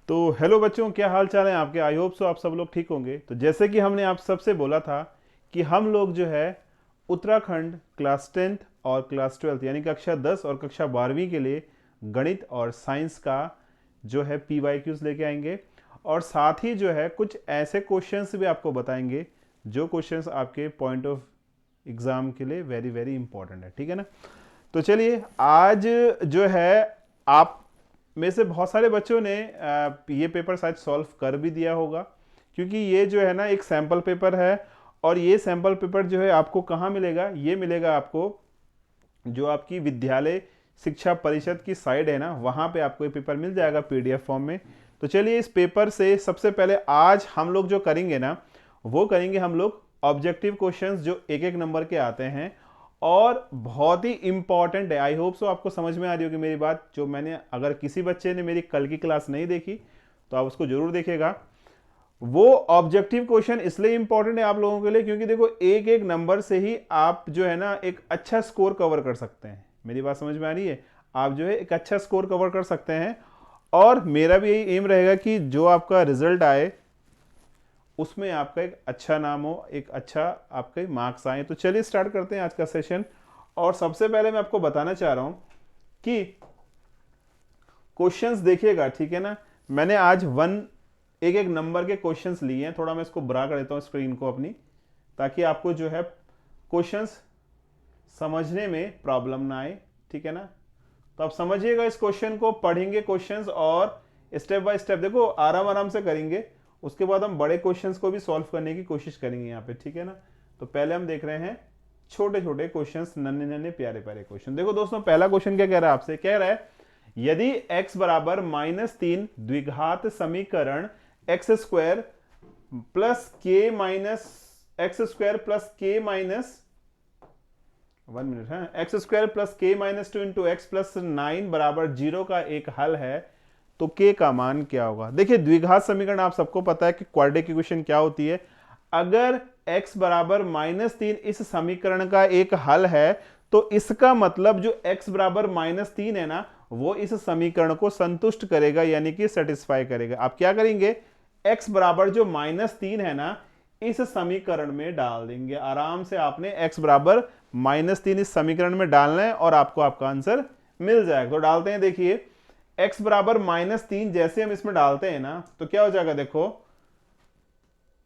तो हेलो बच्चों, क्या हाल चाल है आपके। आई होप सो आप सब लोग ठीक होंगे। तो जैसे कि हमने आप सबसे बोला था कि हम लोग जो है उत्तराखंड क्लास 10th और क्लास 12th यानी कक्षा 10 और कक्षा 12वीं के लिए गणित और साइंस का जो है PYQs लेके आएंगे, और साथ ही जो है कुछ ऐसे क्वेश्चंस भी आपको बताएंगे जो क्वेश्चंस आपके पॉइंट ऑफ एग्ज़ाम के लिए वेरी वेरी इंपॉर्टेंट है। ठीक है ना। तो चलिए, आज जो है आप में से बहुत सारे बच्चों ने ये पेपर शायद सॉल्व कर भी दिया होगा, क्योंकि ये जो है ना एक सैम्पल पेपर है। और ये सैम्पल पेपर जो है आपको कहाँ मिलेगा, ये मिलेगा आपको जो आपकी विद्यालय शिक्षा परिषद की साइड है ना, वहाँ पे आपको ये पेपर मिल जाएगा PDF फॉर्म में। तो चलिए, इस पेपर से सबसे पहले आज हम लोग जो करेंगे ना, वो करेंगे हम लोग ऑब्जेक्टिव क्वेश्चंस जो एक एक नंबर के आते हैं, और बहुत ही इंपॉर्टेंट है। आई होप सो आपको समझ में आ रही होगी मेरी बात। जो मैंने, अगर किसी बच्चे ने मेरी कल की क्लास नहीं देखी तो आप उसको जरूर देखेगा। वो ऑब्जेक्टिव क्वेश्चन इसलिए इंपॉर्टेंट है आप लोगों के लिए, क्योंकि देखो एक एक नंबर से ही आप जो है ना एक अच्छा स्कोर कवर कर सकते हैं। मेरी बात समझ में आ रही है। आप जो है एक अच्छा स्कोर कवर कर सकते हैं, और मेरा भी यही एम रहेगा कि जो आपका रिजल्ट आए उसमें आपका एक अच्छा नाम हो, एक अच्छा आपके मार्क्स आए। तो चलिए स्टार्ट करते हैं आज का सेशन। और सबसे पहले मैं आपको बताना चाह रहा हूं कि क्वेश्चंस देखिएगा, ठीक है ना। मैंने आज एक एक नंबर के क्वेश्चंस लिए हैं। थोड़ा मैं इसको बड़ा कर देता हूं स्क्रीन को अपनी, ताकि आपको जो है क्वेश्चंस समझने में प्रॉब्लम ना आए। ठीक है ना। तो आप समझिएगा इस क्वेश्चन को, पढ़ेंगे क्वेश्चंस और स्टेप बाय स्टेप देखो आराम आराम से करेंगे। उसके बाद हम बड़े क्वेश्चंस को भी सॉल्व करने की कोशिश करेंगे यहाँ पे। ठीक है ना। तो पहले हम देख रहे हैं छोटे छोटे क्वेश्चंस, नन्हे नन्हे प्यारे प्यारे क्वेश्चन। देखो दोस्तों, पहला क्वेश्चन क्या कह रहा है आपसे, कह रहा है यदि x बराबर -3 द्विघात समीकरण एक्स स्क्वायर प्लस के माइनस एक्स स्क्वायर प्लस के माइनस 1 मिनट है, एक्स स्क्वायर प्लस के माइनस 2 इंटू एक्स प्लस 9 बराबर 0 का एक हल है, तो के का मान क्या होगा। देखिए, द्विघात समीकरण आप सबको पता है कि क्वाड्रेटिक इक्वेशन क्या होती है। अगर x बराबर -3 इस समीकरण का एक हल है, तो इसका मतलब जो x बराबर -3 है ना, वो इस समीकरण को संतुष्ट करेगा, यानी कि सेटिस्फाई करेगा। आप क्या करेंगे, x बराबर जो -3 है ना, इस समीकरण में डाल देंगे। आराम से आपने x बराबर -3 इस समीकरण में डालना है और आपको आपका आंसर मिल जाएगा। तो डालते हैं, देखिए x बराबर -3 जैसे हम इसमें डालते हैं ना, तो क्या हो जाएगा, देखो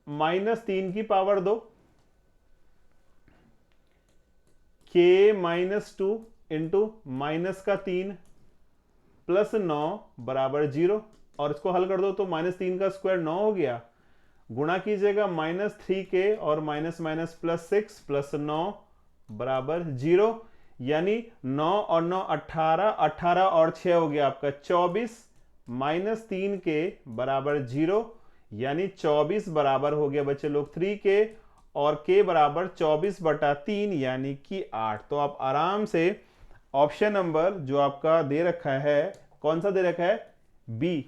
-3 की पावर 2 के -2 इंटू -3 प्लस 9 बराबर 0। और इसको हल कर दो तो -3 का स्क्वायर 9 हो गया। गुणा कीजिएगा -3k और माइनस माइनस +6 प्लस 9 बराबर 0, यानी 9 और 9 18, 18 और 6 हो गया आपका 24, -3k बराबर 0, यानी 24 बराबर हो गया बच्चे लोग 3k, और k बराबर 24/3 यानी कि 8। तो आप आराम से ऑप्शन नंबर जो आपका दे रखा है, कौन सा दे रखा है, B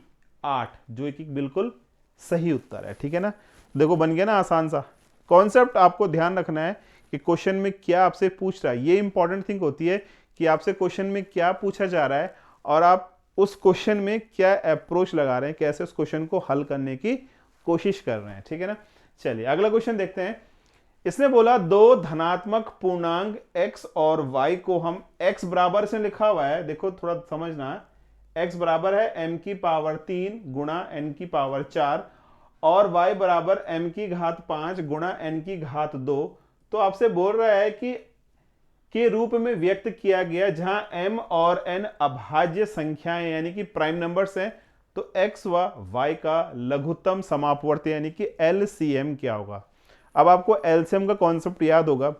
8, जो कि बिल्कुल सही उत्तर है। ठीक है ना। देखो बन गया ना आसान सा। कॉन्सेप्ट आपको ध्यान रखना है कि क्वेश्चन में क्या आपसे पूछ रहा है। ये इंपॉर्टेंट थिंग होती है कि आपसे क्वेश्चन में क्या पूछा जा रहा है, और आप उस क्वेश्चन में क्या अप्रोच लगा रहे हैं, कैसे उस क्वेश्चन को हल करने की कोशिश कर रहे हैं। ठीक है ना। चलिए अगला क्वेश्चन देखते हैं। इसने बोला दो धनात्मक पूर्णांक x और y को हम x बराबर से लिखा हुआ है, देखो थोड़ा समझना है, x बराबर है m की पावर 3 गुणा n की पावर 4, और y बराबर m की घात 5 गुणा n की घात 2। तो आपसे बोल रहा है कि के रूप में व्यक्त किया गया, जहां m और n अभाज्य संख्याएं यानी कि प्राइम नंबर्स हैं, तो x व y का लघुत्तम समापवर्ती यानी कि LCM क्या होगा। अब आपको LCM का कॉन्सेप्ट याद होगा।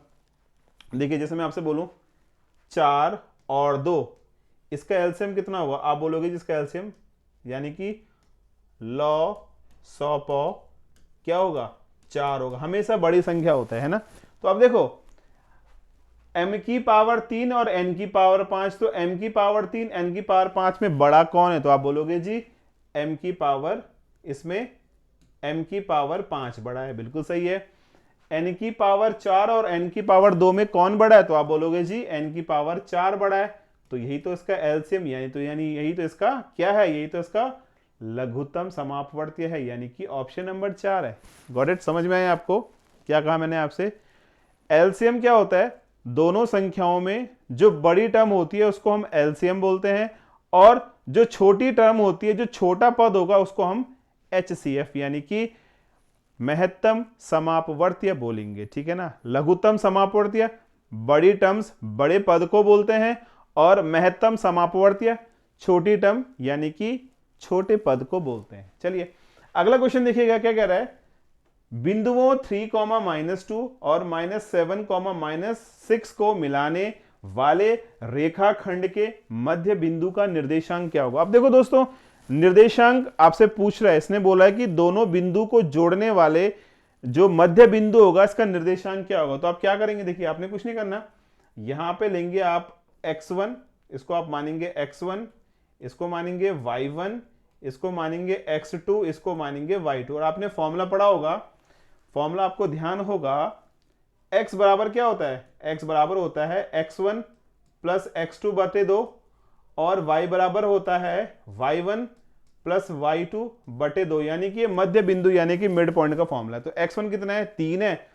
देखिए जैसे मैं आपसे बोलूं 4 और 2, इसका LCM कितना होगा, आप बोलोगे जिसका LCM यानी कि लॉ 100 पौ क्या होगा, 4 होगा। हमेशा बड़ी संख्या होता है ना। तो अब देखो m की पावर 3 और n की पावर 5, तो m की पावर 3 n की पावर 5 में बड़ा कौन है, तो आप बोलोगे जी m की पावर, इसमें m की पावर 5 बड़ा है, बिल्कुल सही है। n की पावर 4 और n की पावर 2 में कौन बड़ा है, तो आप बोलोगे जी n की पावर 4 बड़ा है। तो यही तो इसका एलसीएम यानी यही तो इसका क्या है, यही तो इसका लघुत्तम समापवर्तीय है, यानी कि ऑप्शन नंबर 4 है। Got it? समझ में आया आपको क्या कहा मैंने आपसे? एलसीएम क्या होता है? दोनों संख्याओं में जो बड़ी टर्म होती है उसको हम एलसीएम बोलते हैं, और जो छोटी टर्म होती है, जो छोटा पद होगा, उसको हम एचसीएफ यानी कि महत्तम समापवर्तीय बोलेंगे। ठीक है ना? लघुत्तम समापवर्तीय बड़ी टर्म्स बड़े पद को बोलते हैं, और महत्तम समापवर्तीय छोटी टर्म यानी कि छोटे पद को बोलते हैं। चलिए अगला क्वेश्चन देखिएगा क्या कह रहा है। बिंदुओं 3, और -7, -6 को मिलाने वाले रेखाखंड के मध्य बिंदु का निर्देशांक क्या होगा? अब देखो दोस्तों, निर्देशांक आपसे पूछ रहा है, इसने बोला है कि दोनों बिंदु को जोड़ने वाले जो मध्य बिंदु होगा इसका निर्देशांक क्या होगा। तो आप क्या करेंगे, देखिए आपने कुछ नहीं करना, यहां पे लेंगे आप x1, इसको आप मानेंगे x1, इसको मानेंगे y1, इसको मानेंगे x2, इसको मानेंगे y2। और आपने फॉर्मूला पढ़ा होगा, फॉर्मूला आपको ध्यान होगा, x बराबर क्या होता है? x बराबर होता है x1 प्लस x2 बटे 2, और y बराबर होता है y1 प्लस y2 बटे 2, यानी कि ये मध्य बिंदु यानी कि मिड पॉइंट का फॉर्मूला है। तो x1 कितना है? 3 है,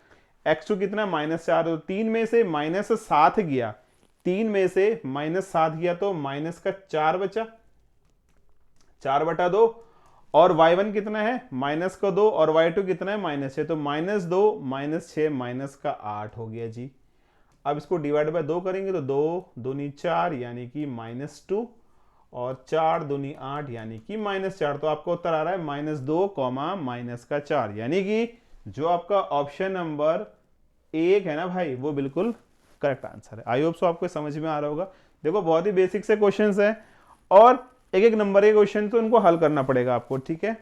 x2 कितना है? -4। तो 3 में से -7 गया, 3 में से -7 गया तो -4 बचा, 4/2, और y1 कितना है? -2, और y2 कितना है? -6। तो -2, -6, -8 हो गया जी। अब इसको डिवाइड बाय 2 करेंगे तो 2 दूनी 4 यानी कि -2, और 4 दूनी 8 यानी कि -4। तो आपको उत्तर आ रहा है -2, -4, यानी कि जो आपका ऑप्शन नंबर 1 है ना भाई, वो बिल्कुल करेक्ट आंसर है। आई होप सो आपको समझ में आ रहा होगा। देखो बहुत ही बेसिक से क्वेश्चंस हैं, और एक एक नंबर के क्वेश्चन तो इनको हल करना पड़ेगा आपको। ठीक है,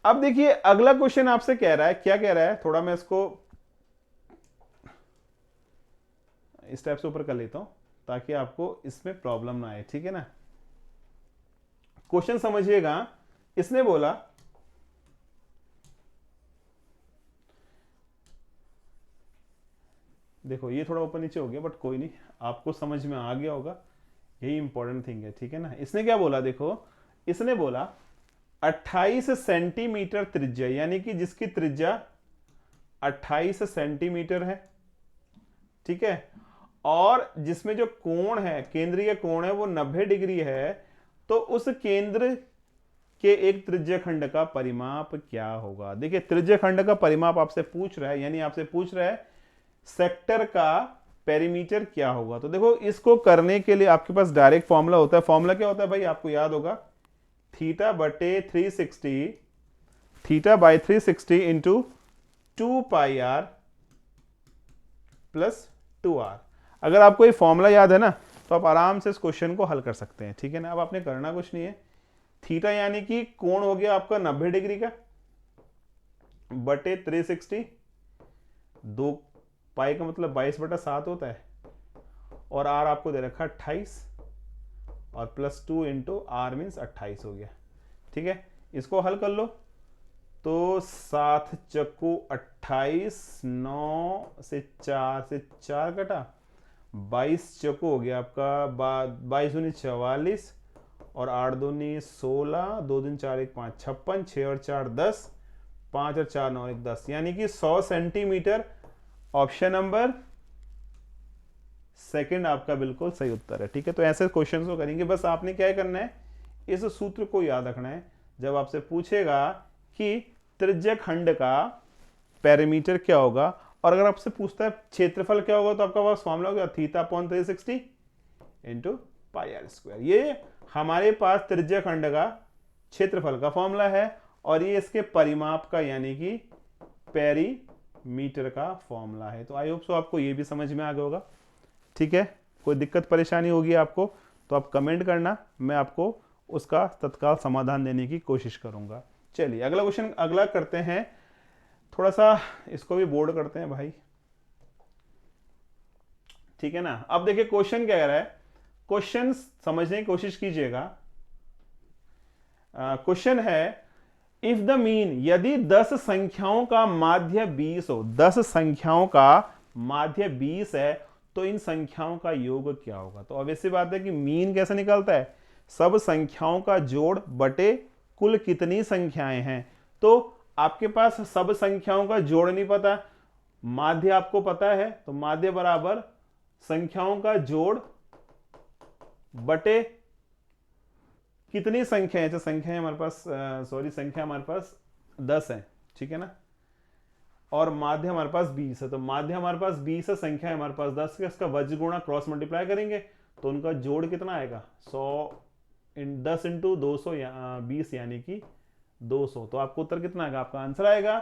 अब देखिए अगला क्वेश्चन आपसे कह रहा है, क्या कह रहा है, थोड़ा मैं इसको इस टाइप से ऊपर कर लेता हूं ताकि आपको इसमें प्रॉब्लम ना आए। ठीक है ना? क्वेश्चन समझिएगा। इसने बोला देखो ये थोड़ा ऊपर नीचे हो गया, बट कोई नहीं, आपको समझ में आ गया होगा, यही इंपॉर्टेंट थिंग है। ठीक है ना? इसने क्या बोला, देखो इसने बोला 28 सेंटीमीटर त्रिज्या, यानी कि जिसकी त्रिज्या 28 सेंटीमीटर है, ठीक है, और जिसमें जो कोण है, केंद्रीय कोण है, वो 90 डिग्री है, तो उस केंद्र के एक त्रिज्य खंड का परिमाप क्या होगा? देखिए त्रिज्य खंड का परिमाप आपसे पूछ रहा है, यानी आपसे पूछ रहा है सेक्टर का पेरीमीटर क्या होगा। तो देखो इसको करने के लिए आपके पास डायरेक्ट फॉर्मूला होता है। फॉर्मूला क्या होता है भाई? आपको याद होगा, थीटा बटे 360, theta by 360 into 2πr plus 2r। अगर आपको ये फॉर्मूला याद है ना, तो आप आराम से इस क्वेश्चन को हल कर सकते हैं। ठीक है ना? अब आपने करना कुछ नहीं है, थीटा यानी कि कोण हो गया आपका 90 डिग्री का, बटे 360, 2 पाई का मतलब 22/7 होता है, और आर आपको दे रखा 28, और प्लस 2 इंटू आर मीन्स 28 हो गया। ठीक है, इसको हल कर लो तो 7 चक्कू 28, 9 से 4 कटा, 22 चक्कू हो गया आपका 22 दूनी 44, और 8 दूनी 16, 2 दिन 4 1 5 56, 6 और 4 10, 5 और 4 9 1 10, यानी कि 100 सेंटीमीटर। ऑप्शन नंबर सेकंड आपका बिल्कुल सही उत्तर है। ठीक है, तो ऐसे क्वेश्चंस को करेंगे। बस आपने क्या करना है, इस सूत्र को याद रखना है। जब आपसे पूछेगा कि त्रिज्य खंड का पेरीमीटर क्या होगा, और अगर आपसे पूछता है क्षेत्रफल क्या होगा, तो आपका पास फॉर्मूला होगा theta upon 360 into pi r square. ये हमारे पास त्रिज्य खंड का क्षेत्रफल का फॉर्मूला है, और ये इसके परिमाप का यानी कि पेरीमीटर का फॉर्मूला है। तो आई होप सो आपको ये भी समझ में आ गया होगा। ठीक है, कोई दिक्कत परेशानी होगी आपको तो आप कमेंट करना, मैं आपको उसका तत्काल समाधान देने की कोशिश करूंगा। चलिए अगला क्वेश्चन अगला करते हैं, थोड़ा सा इसको भी बोर्ड करते हैं भाई। ठीक है ना? अब देखिए क्वेश्चन क्या कह रहा है, क्वेश्चन समझने की कोशिश कीजिएगा। क्वेश्चन है इफ द मीन, यदि 10 संख्याओं का माध्य 20 हो, 10 संख्याओं का माध्य 20 है, तो इन संख्याओं का योग क्या होगा? तो ऑब्वियस सी बात है कि मीन कैसे निकलता है, सब संख्याओं का जोड़ बटे कुल कितनी संख्याएं हैं। तो आपके पास सब संख्याओं का जोड़ नहीं पता, माध्य आपको पता है, तो माध्य बराबर संख्याओं का जोड़ बटे कितनी संख्याएं। अच्छा संख्याएं हमारे पास संख्या हमारे पास 10 है, ठीक है ना, और माध्य हमारे पास 20 है। तो माध्य हमारे पास 20 है, संख्या हमारे पास 10 है, इसका वज्र गुणा क्रॉस मल्टीप्लाई करेंगे तो उनका जोड़ कितना आएगा 10 इंटू 200 20 यानी कि 200। तो आपको उत्तर कितना आएगा, आपका आंसर आएगा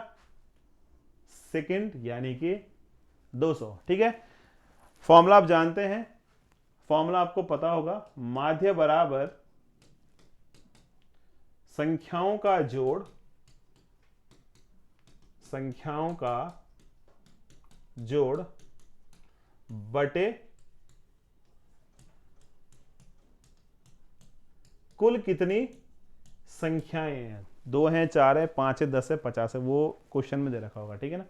सेकंड यानी कि 200। ठीक है, फॉर्मूला आप जानते हैं, फॉर्मूला आपको पता होगा, माध्य बराबर संख्याओं का जोड़, संख्याओं का जोड़ बटे कुल कितनी संख्याएं हैं। 2 हैं, 4 है, 5 है, 10 है, 50 है, वो क्वेश्चन में दे रखा होगा, ठीक है ना।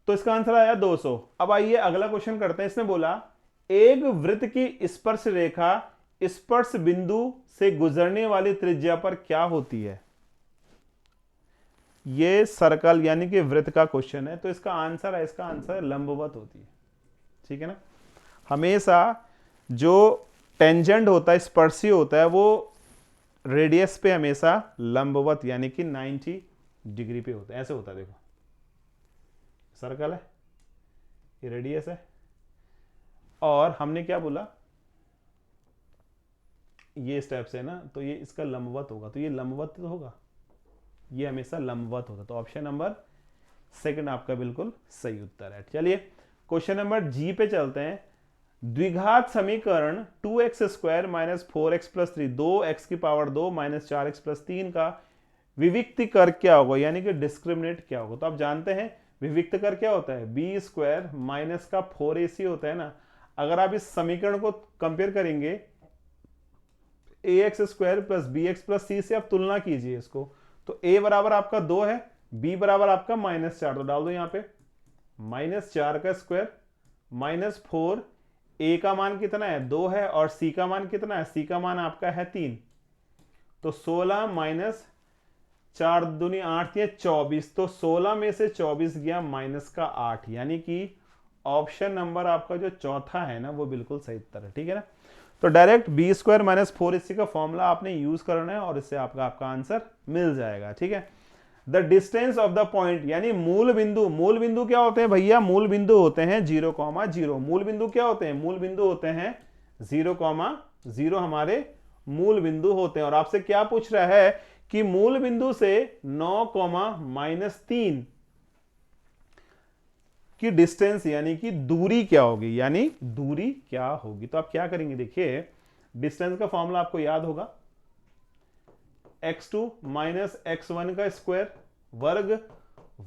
तो इसका आंसर आया 200। अब आइए अगला क्वेश्चन करते हैं। इसने बोला एक वृत्त की स्पर्श रेखा स्पर्श बिंदु से गुजरने वाली त्रिज्या पर क्या होती है। ये सर्कल यानी कि वृत्त का क्वेश्चन है, तो इसका आंसर है, इसका आंसर लंबवत होती है, ठीक है ना। हमेशा जो टेंजेंट होता है, स्पर्शी होता है, वो रेडियस पे हमेशा लंबवत यानी कि 90 डिग्री पे होता है। ऐसे होता है, देखो सर्कल है, ये रेडियस है, और हमने क्या बोला, ये स्टेप से ना, तो ये इसका लंबवत होगा, तो ये लंबवत तो होगा, ये हमेशा लंबवत होता है। तो ऑप्शन नंबर सेकंड आपका बिल्कुल सही उत्तर है। चलिए क्वेश्चन नंबर जी पे चलते हैं। द्विघात समीकरण 2x square minus 4x plus 3 2x की पावर 2 माइनस 4x प्लस 3 का विविक्त कर क्या होगा, यानी कि डिस्क्रिमिनेट क्या होगा। तो आप जानते हैं विविक्त कर क्या होता है, बी स्क्वायर माइनस का 4ac होता है ना। अगर आप इस समीकरण को कंपेयर करेंगे ax square plus bx plus c से, आप तुलना कीजिए इसको, तो a बराबर आपका 2 है, b बराबर आपका -4, तो डाल दो यहां पे -4 का स्क्वायर माइनस 4, a का मान कितना है 2 है, और c का मान कितना है, c का मान आपका है 3, तो 16 माइनस 4 दूनी 8 या 24, तो 16 में से 24 गया माइनस का 8, यानी कि ऑप्शन नंबर आपका जो चौथा है ना, वो बिल्कुल सही उत्तर है, ठीक है ना। तो direct B square minus 4ac का फॉर्मूला आपने यूज करना है, और इससे आपका आंसर मिल जाएगा, ठीक है। The distance of the point यानी मूल बिंदु, मूल बिंदु क्या होते हैं भैया, मूल बिंदु होते हैं 0,0, मूल बिंदु क्या होते हैं, मूल बिंदु होते हैं 0,0 हमारे मूल बिंदु होते हैं। और आपसे क्या पूछ रहा है कि मूल बिंदु से 9,-3 की डिस्टेंस यानी कि दूरी क्या होगी, यानी दूरी क्या होगी। तो आप क्या करेंगे, देखिए डिस्टेंस का फॉर्मूला आपको याद होगा, x2 माइनस x1 का स्क्वायर वर्ग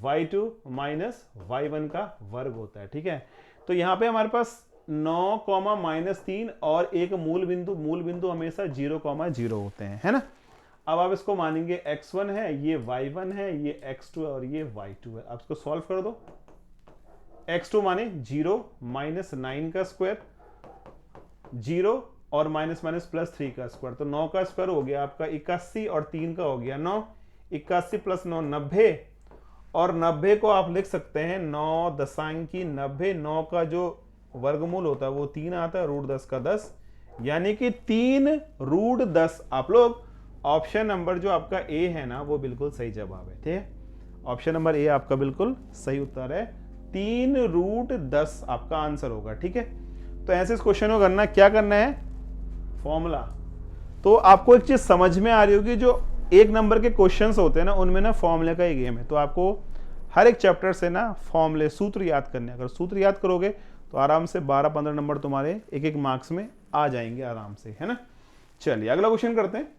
y2 माइनस y1 का वर्ग होता है, ठीक है। तो यहां पे हमारे पास 9,-3 और एक मूल बिंदु हमेशा 0,0 होते हैं, है ना। अब आप इसको मानेंगे x1 है, ये y1 है, ये x2 है और ये y2 है। आप इसको सॉल्व कर दो, x2 माने 0 माइनस 9 का स्क्वायर 0 और माइनस माइनस प्लस 3 का स्क्वायर, तो 9 का स्क्वायर हो गया आपका 81 और 3 का हो गया 9, 81 प्लस 9 90, और 90 को आप लिख सकते हैं 9.90, 9 का जो वर्गमूल होता है वो 3 आता है, √10 का 10, यानी कि 3√10। आप लोग ऑप्शन नंबर जो आपका ए है ना, वो बिल्कुल सही जवाब है, ठीक है। ऑप्शन नंबर ए आपका बिल्कुल सही उत्तर है, 3√10 आपका आंसर होगा, ठीक है। तो ऐसे इस क्वेश्चन को करना, क्या करना है, फॉर्मूला। तो आपको एक चीज समझ में आ रही होगी, जो 1 नंबर के क्वेश्चंस होते हैं ना, उनमें ना फॉर्मूले का ही गेम है। तो आपको हर एक चैप्टर से ना फॉर्मूले, सूत्र याद करने, अगर सूत्र याद करोगे तो आराम से 12-15 नंबर तुम्हारे एक मार्क्स में आ जाएंगे आराम से, है ना। चलिए अगला क्वेश्चन करते हैं।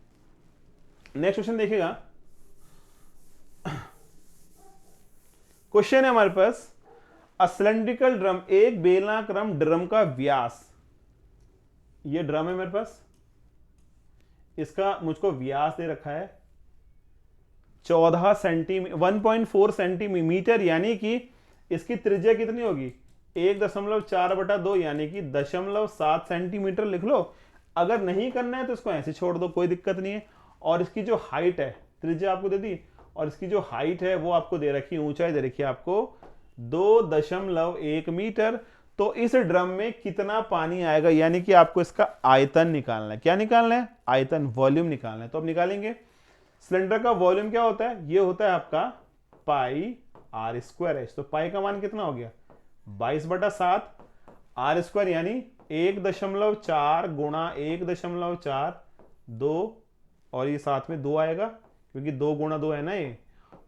नेक्स्ट क्वेश्चन देखिएगा, क्वेश्चन है हमारे पास, अ सिलेंड्रिकल ड्रम, एक बेलनाक्रम ड्रम का व्यास, ये ड्रम है मेरे पास, इसका मुझको व्यास दे रखा है 14 सेंटीमीटर 1.4 सेंटीमीटर, यानी कि इसकी त्रिज्या कितनी होगी 1.4/2, यानी कि 0.7 सेंटीमीटर लिख लो। अगर नहीं करना है तो इसको ऐसे छोड़ दो, कोई दिक्कत नहीं है। और इसकी जो हाइट है, त्रिज्या आपको दे दी, और इसकी जो हाइट है वो आपको दे रखी है, ऊंचाई दे रखी है आपको 2.1 मीटर। तो इस ड्रम में कितना पानी आएगा, यानी कि आपको इसका आयतन निकालना है। क्या निकालना है? आयतन, वॉल्यूम निकालना है। तो अब निकालेंगे। सिलेंडर का वॉल्यूम क्या होता है? ये होता है आपका पाई आर स्क्वायर एच। तो पाई का मान कितना हो गया? 22/7 आर स्क्वायर, यानी 1.4 गुणा 1.42, और ये साथ में 2 आएगा क्योंकि 2 गुणा 2 है ना ये।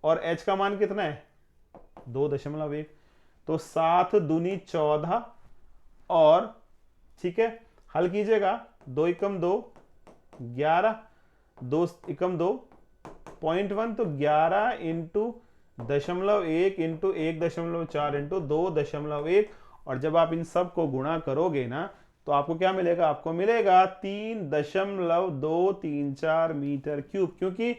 और h का मान कितना है? 2.1। तो 7 दूनी 14, और ठीक है हल कीजिएगा। 2 एकम 2 11, 2 एकम 2 0.1, तो 11 इंटू 0.1 इंटू 1.4 इंटू 2.1, और जब आप इन सब को गुणा करोगे ना तो आपको क्या मिलेगा? आपको मिलेगा 3.234 मीटर क्यूब। क्योंकि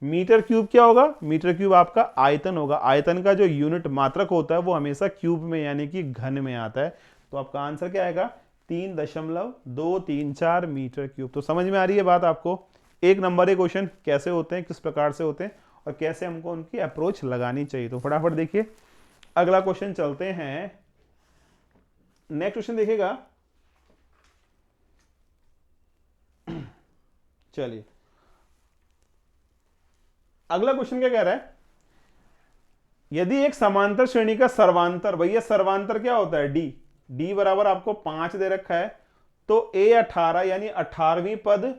मीटर क्यूब क्या होगा? मीटर क्यूब आपका आयतन होगा। आयतन का जो यूनिट मात्रक होता है वो हमेशा क्यूब में यानी कि घन में आता है। तो आपका आंसर क्या आएगा? 3.234 मीटर क्यूब। तो समझ में आ रही है बात आपको? एक नंबर के क्वेश्चन कैसे होते हैं, किस प्रकार से होते हैं, और कैसे हमको उनकी अप्रोच लगानी चाहिए। तो फटाफट देखिए अगला क्वेश्चन चलते हैं। नेक्स्ट क्वेश्चन देखिएगा। चलिए अगला क्वेश्चन क्या कह रहा है? यदि एक समांतर श्रेणी का सर्वांतर, भैया सर्वांतर क्या होता है? डी। डी बराबर आपको 5 दे रखा है। तो ए 18 यानी 18वीं पद,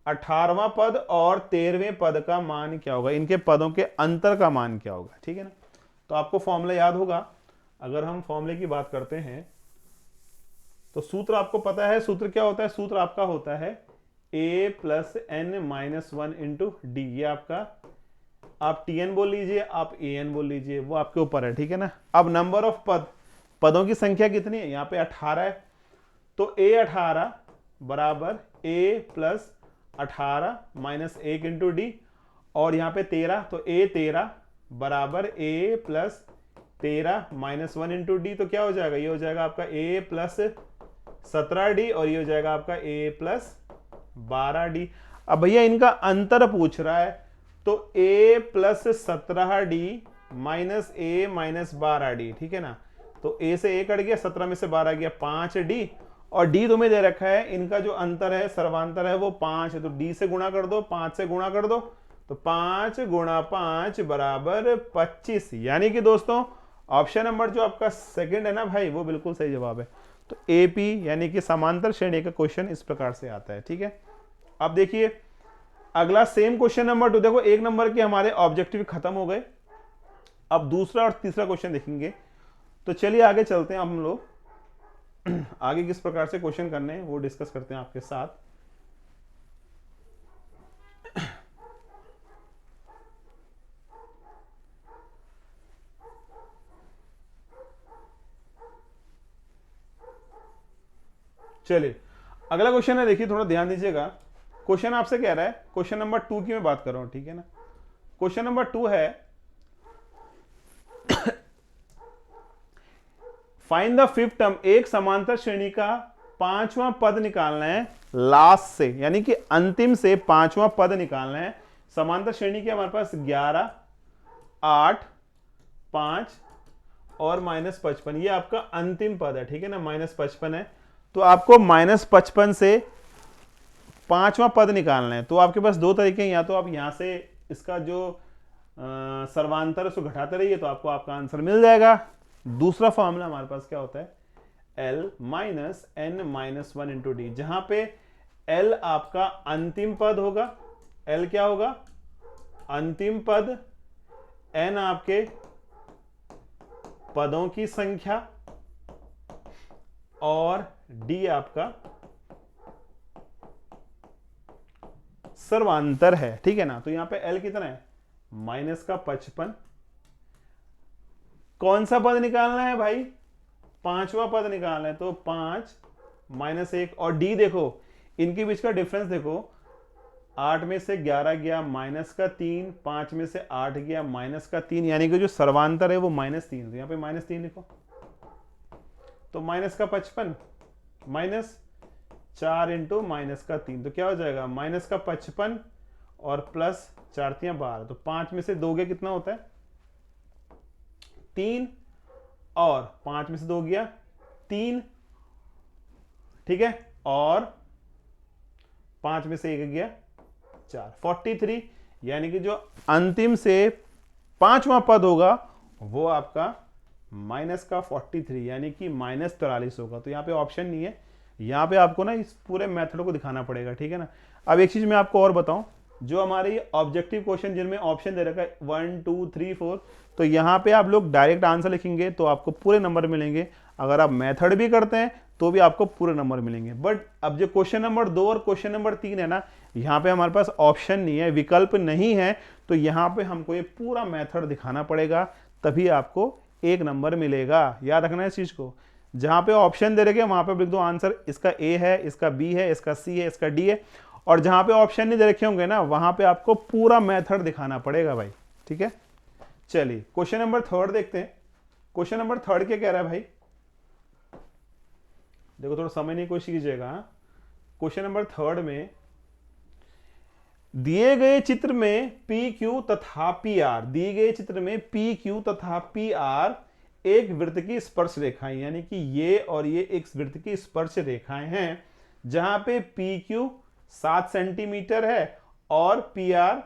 18वां पद और 13वें पद का मान क्या होगा? इनके पदों के अंतर का मान क्या होगा? ठीक है ना। तो आपको फॉर्मूला याद होगा। अगर हम फॉर्मूले की बात करते हैं तो सूत्र आपको पता है। सूत्र क्या होता है? सूत्र आपका होता है a plus n minus 1 into d. ये आपका, आप tn बोल लीजिए, आप an बोल लीजिए, वो आपके ऊपर है। ठीक है ना। अब नंबर ऑफ पद, पदों की संख्या कितनी है? यहाँ पे 18 है। तो a 18 बराबर a plus 18 minus 1 into D, और यहाँ पे 13, तो a 13 बराबर a plus 13 minus 1 into D. तो क्या हो जाएगा? ये हो जाएगा आपका a प्लस 17d, और ये हो जाएगा आपका a प्लस 12d। अब भैया इनका अंतर पूछ रहा है, तो a plus 17d minus a minus 12d। ठीक है ना। तो a से a कट गया, 17 में से 12 गया, 5d, और d तुम्हें दे रखा है, इनका जो अंतर है, सर्वांतर है, वो 5 है। तो d से गुणा कर दो, 5 से गुणा कर दो, तो 5 गुणा 5 बराबर 25। यानी कि दोस्तों ऑप्शन नंबर जो आपका सेकंड है ना भाई, वो बिल्कुल सही जवाब है। तो एपी यानी कि समांतर श्रेणी का क्वेश्चन इस प्रकार से आता है। ठीक है। अब देखिए अगला सेम क्वेश्चन नंबर 2। देखो एक नंबर के हमारे ऑब्जेक्टिव खत्म हो गए। अब दूसरा और तीसरा क्वेश्चन देखेंगे। तो चलिए आगे चलते हैं। हम लोग आगे किस प्रकार से क्वेश्चन करने हैं वो डिस्कस करते हैं आपके साथ। चलिए अगला क्वेश्चन है, देखिए थोड़ा ध्यान दीजिएगा। क्वेश्चन आपसे कह रहा है, क्वेश्चन नंबर 2 की मैं बात कर रहा हूं। ठीक है ना। क्वेश्चन नंबर 2 है, फाइंड द फिफ्थ टर्म। एक समांतर श्रेणी का 5वां पद निकालना है लास्ट से, यानी कि अंतिम से 5वां पद निकालना है। समांतर श्रेणी के हमारे पास 11, 8, 5 और -55, ये आपका अंतिम पद है। ठीक है ना। -55 है। तो आपको -55 से 5वां पद निकालना है। तो आपके पास दो तरीके हैं, या तो आप यहां से इसका जो सर्वांतर उसको घटाते रहिए तो आपको आपका आंसर मिल जाएगा। दूसरा फॉर्मूला हमारे पास क्या होता है? L minus n minus 1 into d, जहां पे L आपका अंतिम पद होगा। L क्या होगा? अंतिम पद। N आपके पदों की संख्या, और D आपका सर्वांतर है। ठीक है ना। तो यहां पे L कितना है? -55। कौन सा पद निकालना है भाई? 5वां पद निकालना है। तो 5 -1, और D देखो इनके बीच का डिफरेंस देखो, 8 में से 11 गया -3, 5 में से 8 गया -3, यानी कि जो सर्वांतर है वो -3। तो यहां पे -3 लिखो। तो -55 -4 इंटू -3, तो क्या हो जाएगा? -55, और प्लस 4 तियां 12, तो 5 में से 2 गया कितना होता है 3, और 5 में से 2 गया 3, ठीक है, और 5 में से 1 गया 4, 43, यानी कि जो अंतिम से 5वां पद होगा वो आपका माइनस का 43 यानी कि -43 होगा। तो यहाँ पे ऑप्शन नहीं है, यहाँ पे आपको ना इस पूरे मेथड को दिखाना पड़ेगा, ठीक है ना। अब एक चीज मैं आपको और बताऊं, जो हमारे ऑब्जेक्टिव क्वेश्चन जिनमें ऑप्शन दे रखा है 1 2 3 4, तो यहाँ पे आप लोग डायरेक्ट आंसर लिखेंगे तो आपको पूरे नंबर मिलेंगे, अगर आप मेथड भी करते हैं तो भी आपको पूरे नंबर मिलेंगे। बट अब जो क्वेश्चन नंबर 2 और क्वेश्चन नंबर 3 है ना, यहाँ पे हमारे पास ऑप्शन नहीं है, विकल्प नहीं है, तो यहाँ पे हमको ये पूरा मेथड दिखाना पड़ेगा, तभी आपको 1 नंबर मिलेगा। याद रखना है इस चीज को, जहां पे ऑप्शन दे रखे वहां पे लिख दो आंसर, इसका ए है, इसका बी है, इसका सी है, इसका डी है, और जहां पे ऑप्शन नहीं दे रखे होंगे ना वहां पे आपको पूरा मेथड दिखाना पड़ेगा भाई, ठीक है। चलिए क्वेश्चन नंबर 3 देखते हैं। क्वेश्चन नंबर 3 क्या कह रहा है भाई, देखो थोड़ा समझने की कोशिश कीजिएगा। क्वेश्चन नंबर 3 में दिए गए चित्र में पी क्यू तथा पी आर, दिए गए चित्र में पी क्यू तथा पी आर एक वृत्त की स्पर्श रेखाएं, यानी कि ये और ये एक वृत्त की स्पर्श रेखाएं हैं, जहां पे पी क्यू 7 सेंटीमीटर है और पी आर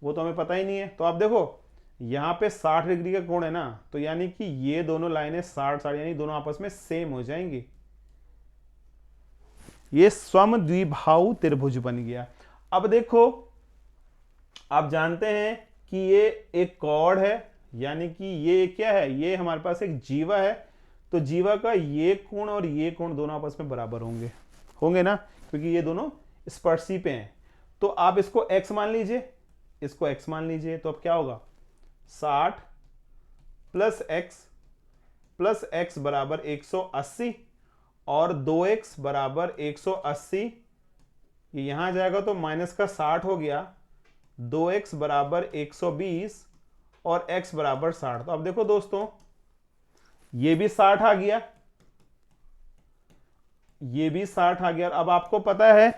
वो तो हमें पता ही नहीं है। तो आप देखो यहां पे 60 डिग्री का कोण है ना, तो यानी कि ये दोनों लाइनें 60 यानी दोनों आपस में सेम हो जाएंगी, ये समद्विबाहु त्रिभुज बन गया। अब देखो आप जानते हैं कि ये एक कॉर्ड है, यानी कि ये क्या है, ये हमारे पास एक जीवा है, तो जीवा का ये कोण और ये कोण दोनों आपस में बराबर होंगे, होंगे ना, क्योंकि ये दोनों स्पर्शी पे हैं। तो आप इसको x मान लीजिए, इसको x मान लीजिए, तो अब क्या होगा 60 प्लस x बराबर 180 और 2x बराबर 180, ये यहां जाएगा तो माइनस का 60 हो गया, 2x बराबर 120 और x बराबर 60। तो अब देखो दोस्तों ये भी 60 आ गया, ये भी 60 आ गया। अब आपको पता है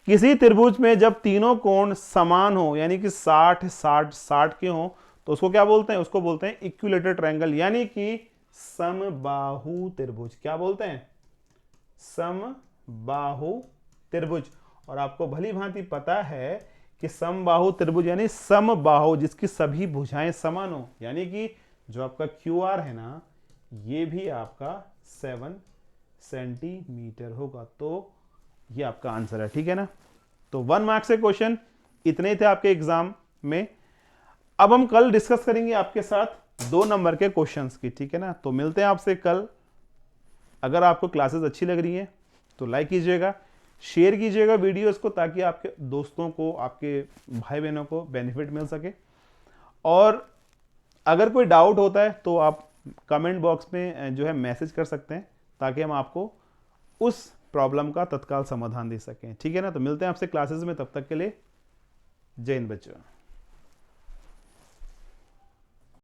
किसी त्रिभुज में जब तीनों कोण समान हो, यानी कि 60 60 60 के हो, तो उसको क्या बोलते हैं, उसको बोलते हैं इक्विलेटरल ट्रायंगल, यानी कि समबाहु त्रिभुज। क्या बोलते हैं, समबाहु त्रिभुज। और आपको भली भांति पता है कि समबाहु त्रिभुज यानी समबाहु जिसकी सभी भुजाएं समान हो, यानी कि जो आपका QR है ना ये भी आपका 7 सेंटीमीटर होगा। तो ये आपका आंसर है, ठीक है ना। तो 1 मार्क्स के क्वेश्चन इतने थे आपके एग्जाम में। अब हम कल डिस्कस करेंगे आपके साथ 2 नंबर के क्वेश्चंस की, ठीक है ना। तो मिलते हैं आपसे कल। अगर आपको क्लासेस अच्छी लग रही है तो लाइक कीजिएगा, शेयर कीजिएगा वीडियोस को, ताकि आपके दोस्तों को, आपके भाई बहनों को बेनिफिट मिल सके। और अगर कोई डाउट होता है तो आप कमेंट बॉक्स में जो है मैसेज कर सकते हैं, ताकि हम आपको उस प्रॉब्लम का तत्काल समाधान दे सकें, ठीक है ना। तो मिलते हैं आपसे क्लासेस में, तब तक के लिए जय हिंद बच्चों।